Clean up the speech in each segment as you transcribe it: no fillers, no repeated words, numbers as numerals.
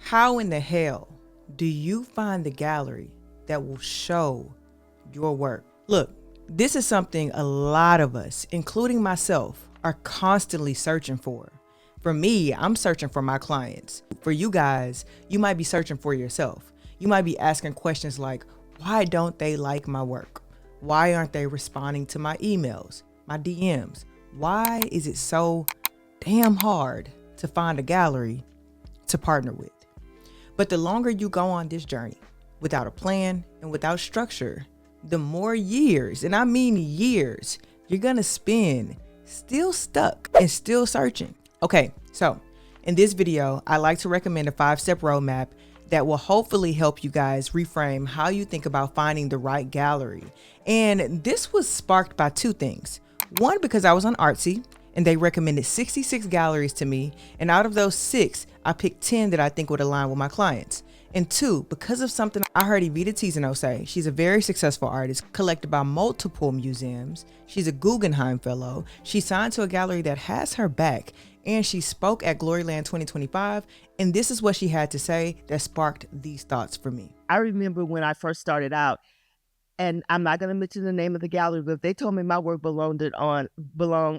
How in the hell do you find the gallery that will show your work? Look, this is something a lot of us, including myself, are constantly searching for. For me, I'm searching for my clients. For you guys, you might be searching for yourself. You might be asking questions like, why don't they like my work? Why aren't they responding to my emails, my DMs? Why is it so damn hard to find a gallery to partner with? But the longer you go on this journey without a plan and without structure, the more years, and I mean years, you're gonna spend still stuck and still searching. Okay, so in this video, I like to recommend a 5-step roadmap that will hopefully help you guys reframe how you think about finding the right gallery. And this was sparked by two things. One, because I was on Artsy and they recommended 66 galleries to me. And out of those 6, I picked 10 that I think would align with my clients. And 2, because of something I heard Evita Tizzano say. She's a very successful artist, collected by multiple museums. She's a Guggenheim Fellow. She signed to a gallery that has her back. And she spoke at Gloryland 2025. And this is what she had to say that sparked these thoughts for me. I remember when I first started out, and I'm not going to mention the name of the gallery, but they told me my work belonged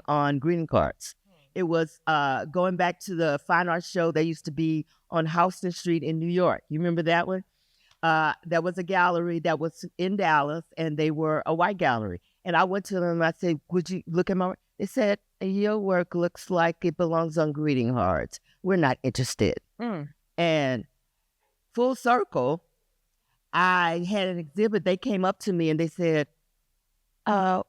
on greeting cards. It was going back to the fine arts show that used to be on Houston Street in New York. You remember that one? There was a gallery that was in Dallas, and they were a white gallery. And I went to them and I said, would you look at my work? They said, your work looks like it belongs on greeting cards. We're not interested. And full circle, I had an exhibit. They came up to me and they said,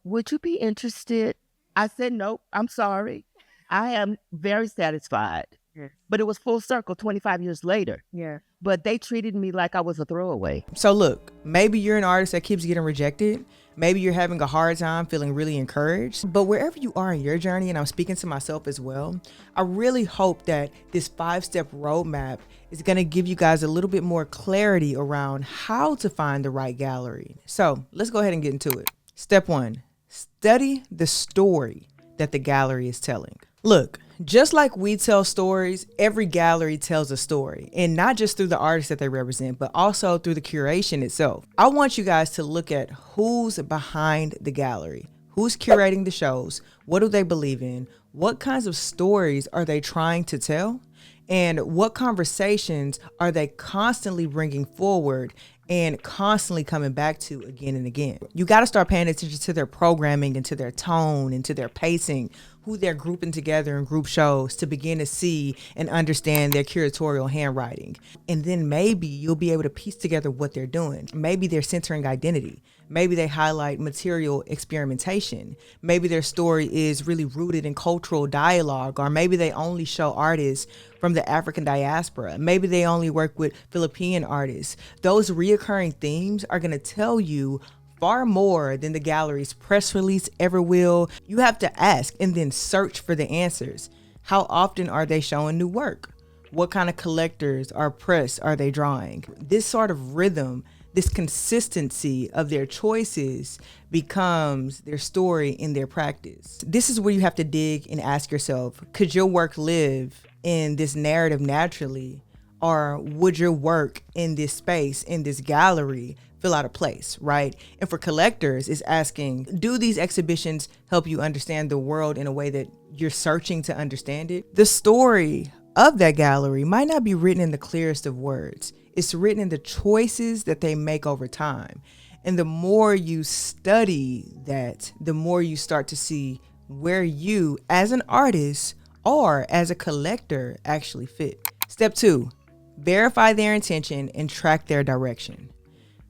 would you be interested? I said, nope, I'm sorry. I am very satisfied. Yes. But it was full circle 25 years later. Yeah. But they treated me like I was a throwaway. So look, maybe you're an artist that keeps getting rejected. Maybe you're having a hard time feeling really encouraged. But wherever you are in your journey, and I'm speaking to myself as well, I really hope that this 5-step roadmap is going to give you guys a little bit more clarity around how to find the right gallery. So let's go ahead and get into it. Step 1, study the story that the gallery is telling. Look, just like we tell stories, every gallery tells a story, and not just through the artists that they represent, but also through the curation itself. I want you guys to look at who's behind the gallery, who's curating the shows, what do they believe in, what kinds of stories are they trying to tell, and what conversations are they constantly bringing forward and constantly coming back to again and again. You got to start paying attention to their programming and to their tone and to their pacing, who they're grouping together in group shows to begin to see and understand their curatorial handwriting. And then maybe you'll be able to piece together what they're doing. Maybe they're centering identity. Maybe they highlight material experimentation. Maybe their story is really rooted in cultural dialogue, or maybe they only show artists from the African diaspora. Maybe they only work with Philippine artists. Those reoccurring themes are going to tell you far more than the gallery's press release ever will. You have to ask and then search for the answers. How often are they showing new work? What kind of collectors or press are they drawing? This sort of rhythm, this consistency of their choices becomes their story in their practice. This is where you have to dig and ask yourself, could your work live in this narrative naturally? Or would your work in this space, in this gallery, feel out of place, right? And for collectors, it's asking, do these exhibitions help you understand the world in a way that you're searching to understand it? The story of that gallery might not be written in the clearest of words. It's written in the choices that they make over time. And the more you study that, the more you start to see where you, as an artist or as a collector, actually fit. Step 2, verify their intention and track their direction.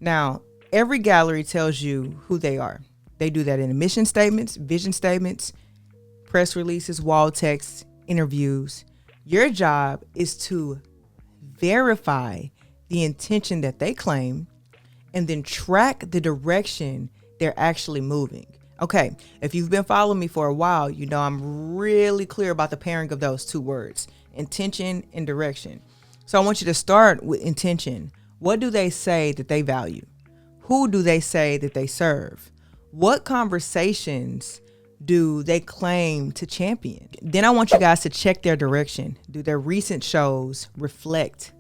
Now, every gallery tells you who they are. They do that in mission statements, vision statements, press releases, wall texts, interviews. Your job is to verify the intention that they claim and then track the direction they're actually moving. Okay, if you've been following me for a while, you know I'm really clear about the pairing of those two words, intention and direction. So I want you to start with intention. What do they say that they value? Who do they say that they serve? What conversations do they claim to champion? Then I want you guys to check their direction. Do their recent shows reflect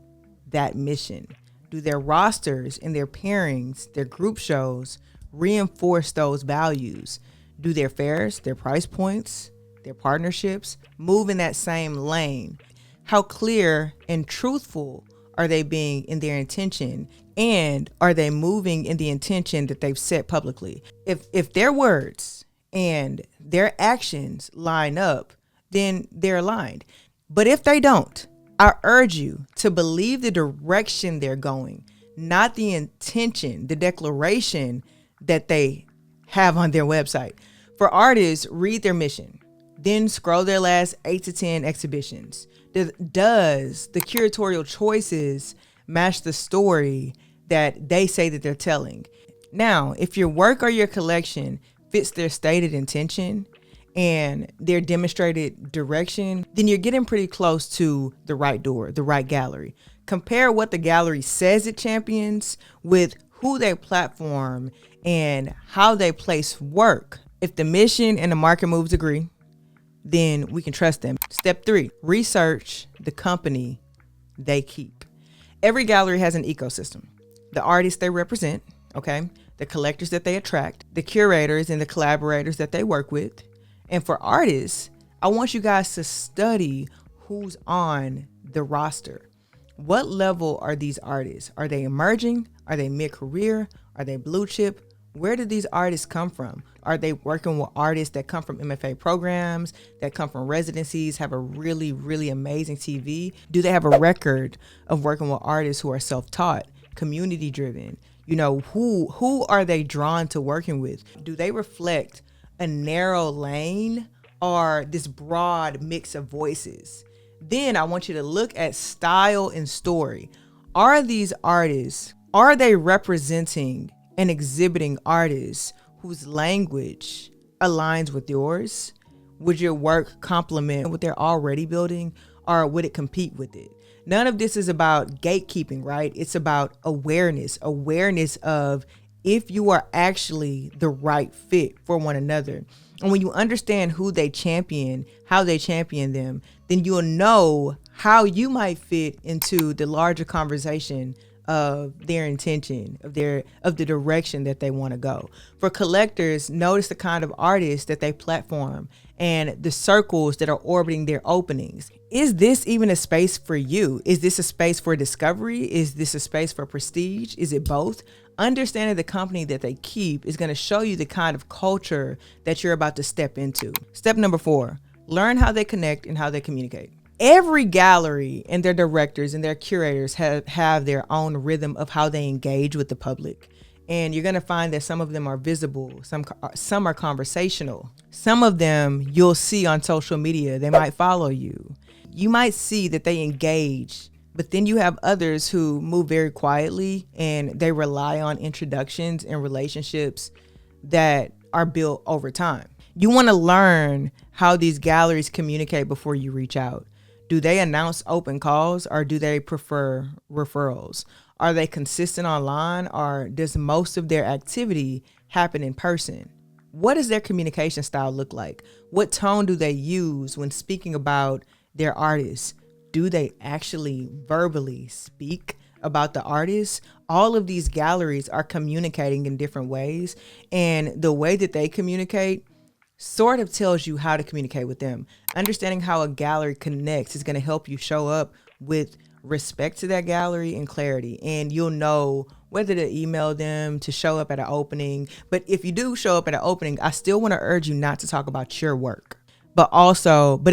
that mission? Do their rosters and their pairings, their group shows reinforce those values? Do their fares, their price points, their partnerships move in that same lane? How clear and truthful are they being in their intention? And are they moving in the intention that they've set publicly? If their words and their actions line up, then they're aligned. But if they don't, I urge you to believe the direction they're going, not the intention, the declaration that they have on their website. For artists, read their mission, then scroll their last 8 to 10 exhibitions. Does the curatorial choices match the story that they say that they're telling? Now, if your work or your collection fits their stated intention and their demonstrated direction, then you're getting pretty close to the right door, the right gallery. Compare what the gallery says it champions with who they platform and how they place work. If the mission and the market moves agree, then we can trust them. Step 3, research the company they keep. Every gallery has an ecosystem. The artists they represent, okay? The collectors that they attract, the curators and the collaborators that they work with. And for artists, I want you guys to study who's on the roster. What level are these artists? Are they emerging? Are they mid-career? Are they blue chip? Where do these artists come from? Are they working with artists that come from MFA programs, that come from residencies, have a really, really amazing TV? Do they have a record of working with artists who are self-taught, community-driven? You know, who are they drawn to working with? Do they reflect a narrow lane or this broad mix of voices? Then I want you to look at style and story. Are these artists, are they representing and exhibiting artists whose language aligns with yours? Would your work complement what they're already building, or would it compete with it? None of this is about gatekeeping, right? It's about awareness of if you are actually the right fit for one another. And when you understand who they champion, how they champion them, then you'll know how you might fit into the larger conversation of their intention, of the direction that they want to go. For collectors, notice the kind of artists that they platform and the circles that are orbiting their openings. Is this even a space for you? Is this a space for discovery? Is this a space for prestige? Is it both? Understanding the company that they keep is going to show you the kind of culture that you're about to step into. Step number 4, learn how they connect and how they communicate. Every gallery and their directors and their curators have their own rhythm of how they engage with the public. And you're going to find that some of them are visible, some are conversational. Some of them you'll see on social media. They might follow you. You might see that they engage, but then you have others who move very quietly and they rely on introductions and relationships that are built over time. You want to learn how these galleries communicate before you reach out. Do they announce open calls or do they prefer referrals? Are they consistent online or does most of their activity happen in person? What does their communication style look like? What tone do they use when speaking about their artists? Do they actually verbally speak about the artists? All of these galleries are communicating in different ways, and the way that they communicate sort of tells you how to communicate with them. Understanding how a gallery connects is going to help you show up with respect to that gallery and clarity, and you'll know whether to email them, to show up at an opening. But if you do show up at an opening, I still want to urge you not to talk about your work. But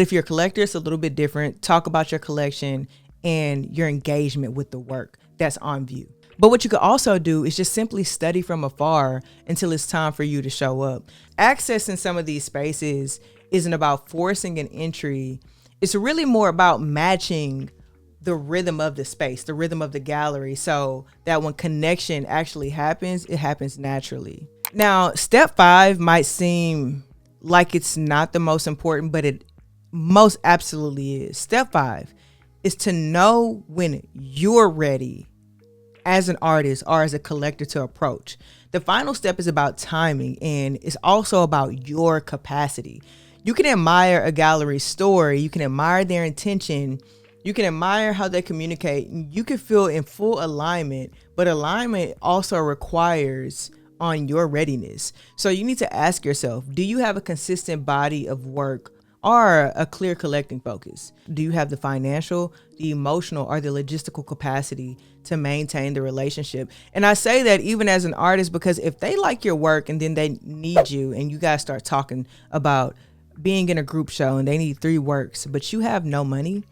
if you're a collector, it's a little bit different. Talk about your collection and your engagement with the work that's on view. But what you could also do is just simply study from afar until it's time for you to show up. Accessing some of these spaces isn't about forcing an entry. It's really more about matching the rhythm of the space, the rhythm of the gallery, so that when connection actually happens, it happens naturally. Now, step 5 might seem like it's not the most important, but it most absolutely is. Step 5 is to know when you're ready as an artist or as a collector to approach. The final step is about timing, and it's also about your capacity. You can admire a gallery's story, you can admire their intention, You can admire how they communicate. You can feel in full alignment, but alignment also requires on your readiness. So you need to ask yourself, do you have a consistent body of work or a clear collecting focus? Do you have the financial, the emotional, or the logistical capacity to maintain the relationship? And I say that even as an artist, because if they like your work and then they need you and you guys start talking about being in a group show and they need 3 works, but you have no money,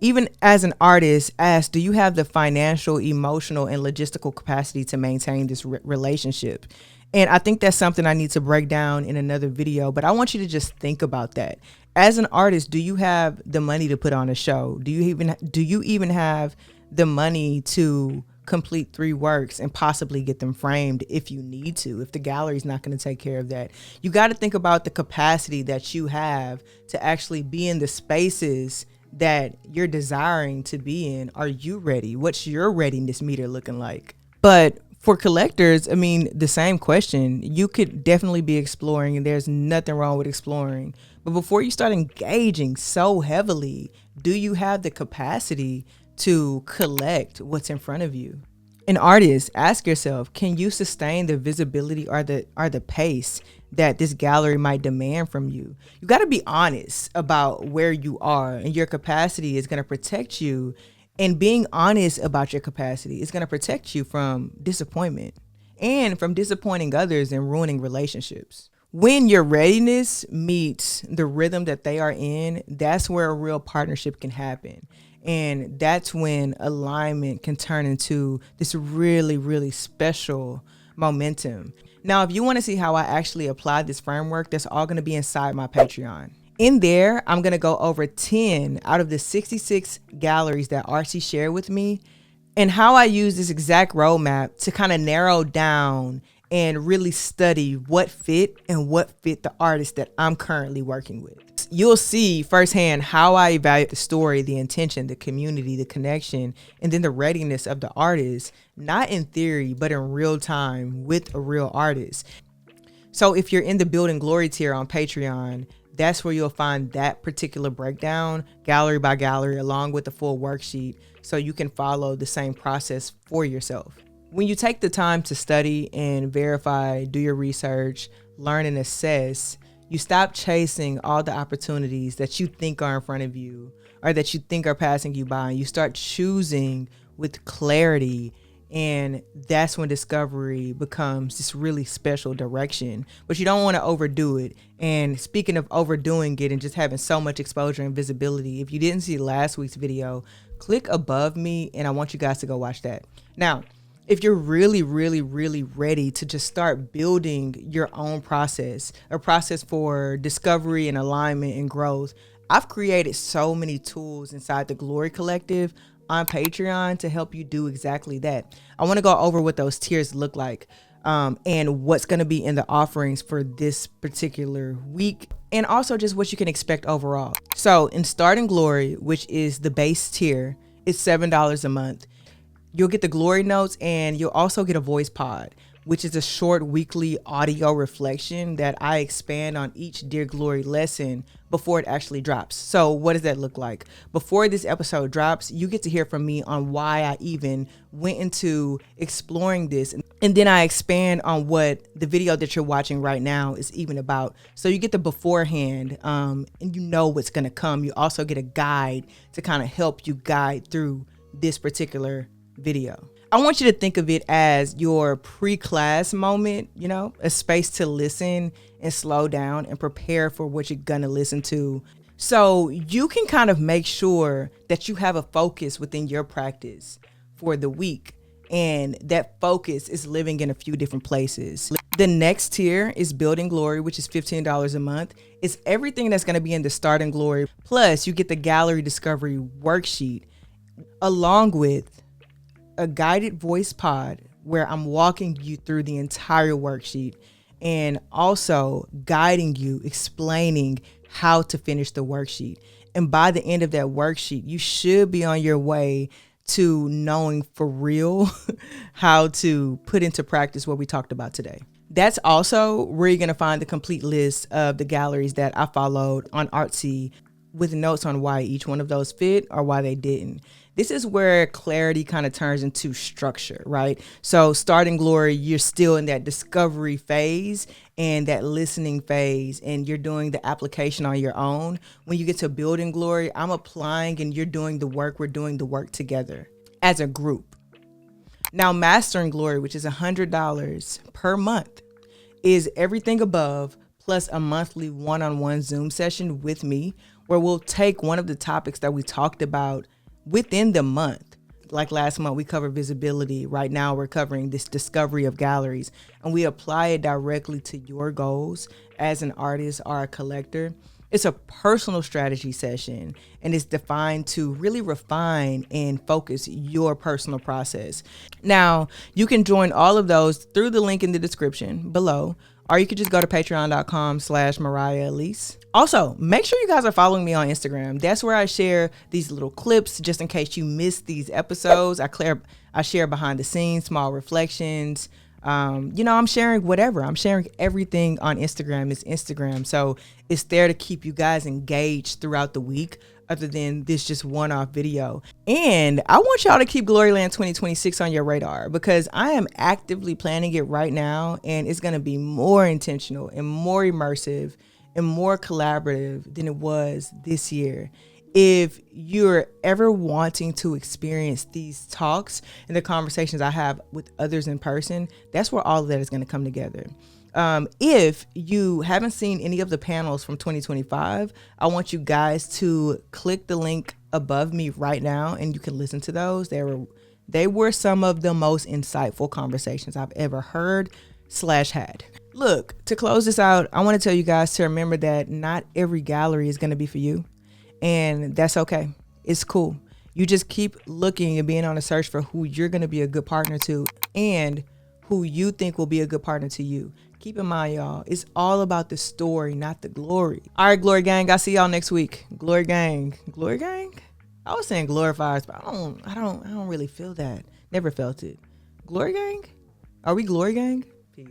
even as an artist, ask, do you have the financial, emotional, and logistical capacity to maintain this relationship? And I think that's something I need to break down in another video, but I want you to just think about that. As an artist, do you have the money to put on a show? Do you even have the money to complete 3 works and possibly get them framed if you need to, if the gallery's not going to take care of that? You got to think about the capacity that you have to actually be in the spaces that you're desiring to be in. Are you ready? What's your readiness meter looking like? But for collectors, I mean, the same question. You could definitely be exploring, and there's nothing wrong with exploring. But before you start engaging so heavily, do you have the capacity to collect what's in front of you? An artist, ask yourself, can you sustain the visibility or the pace that this gallery might demand from you? You got to be honest about where you are, and your capacity is going to protect you. And being honest about your capacity is going to protect you from disappointment and from disappointing others and ruining relationships. When your readiness meets the rhythm that they are in, that's where a real partnership can happen. And that's when alignment can turn into this really, really special momentum. Now, if you want to see how I actually apply this framework, that's all going to be inside my Patreon. In there, I'm going to go over 10 out of the 66 galleries that Artsy shared with me, and how I use this exact roadmap to kind of narrow down and really study what fit the artist that I'm currently working with. You'll see firsthand how I evaluate the story, the intention, the community, the connection, and then the readiness of the artist, not in theory, but in real time with a real artist. So if you're in the Building Glory tier on Patreon, that's where you'll find that particular breakdown, gallery by gallery, along with the full worksheet, so you can follow the same process for yourself. When you take the time to study and verify, do your research, learn and assess, you stop chasing all the opportunities that you think are in front of you or that you think are passing you by, and you start choosing with clarity. And that's when discovery becomes this really special direction, but you don't want to overdo it. And speaking of overdoing it and just having so much exposure and visibility, if you didn't see last week's video, click above me and I want you guys to go watch that. Now, if you're really, really, really ready to just start building your own process, a process for discovery and alignment and growth, I've created so many tools inside the Glory Collective on Patreon to help you do exactly that. I want to go over what those tiers look like, and what's going to be in the offerings for this particular week, and also just what you can expect overall. So in Starting Glory, which is the base tier, it's $7 a month. You'll get the Glory Notes, and you'll also get a voice pod, which is a short weekly audio reflection that I expand on each Dear Glory lesson before it actually drops. So what does that look like? Before this episode drops, you get to hear from me on why I even went into exploring this. And then I expand on what the video that you're watching right now is even about. So you get the beforehand, and you know what's going to come. You also get a guide to kind of help you guide through this particular video. I want you to think of it as your pre-class moment, you know, a space to listen and slow down and prepare for what you're gonna listen to. So you can kind of make sure that you have a focus within your practice for the week. And that focus is living in a few different places. The next tier is Building Glory, which is $15 a month. It's everything that's gonna be in the Starting Glory. Plus you get the Gallery Discovery worksheet along with a guided voice pod where I'm walking you through the entire worksheet and also guiding you, explaining how to finish the worksheet. And by the end of that worksheet, you should be on your way to knowing for real how to put into practice what we talked about today. That's also where you're going to find the complete list of the galleries that I followed on Artsy with notes on why each one of those fit or why they didn't. This is where clarity kind of turns into structure, right? So starting Glory, you're still in that discovery phase and that listening phase, and you're doing the application on your own. When you get to building Glory, I'm applying and you're doing the work. We're doing the work together as a group. Now, Mastering Glory, which is $100 per month, is everything above plus a monthly one-on-one Zoom session with me, where we'll take one of the topics that we talked about within the month. Like last month, we covered visibility. Right now, we're covering this discovery of galleries, and we apply it directly to your goals as an artist or a collector. It's a personal strategy session, and it's defined to really refine and focus your personal process. Now, you can join all of those through the link in the description below, or you could just go to patreon.com/Mariah Elise. Also, make sure you guys are following me on Instagram. That's where I share these little clips just in case you missed these episodes. I share behind the scenes, small reflections. I'm sharing whatever. I'm sharing everything on Instagram. It's Instagram. So it's there to keep you guys engaged throughout the week, other than this just one-off video. And I want y'all to keep Gloryland 2026 on your radar, because I am actively planning it right now, and it's going to be more intentional and more immersive and more collaborative than it was this year. If you're ever wanting to experience these talks and the conversations I have with others in person, that's where all of that is going to come together. If you haven't seen any of the panels from 2025, I want you guys to click the link above me right now, and you can listen to those. They were some of the most insightful conversations I've ever heard/had. Look, to close this out, I want to tell you guys to remember that not every gallery is going to be for you, and that's okay. It's cool. You just keep looking and being on a search for who you're going to be a good partner to, and who you think will be a good partner to you. Keep in mind, y'all, it's all about the story, not the glory. All right, Glory Gang, I'll see y'all next week. Glory Gang. Glory Gang? I was saying glorifiers, but I don't really feel that. Never felt it. Glory Gang? Are we Glory Gang? Peace.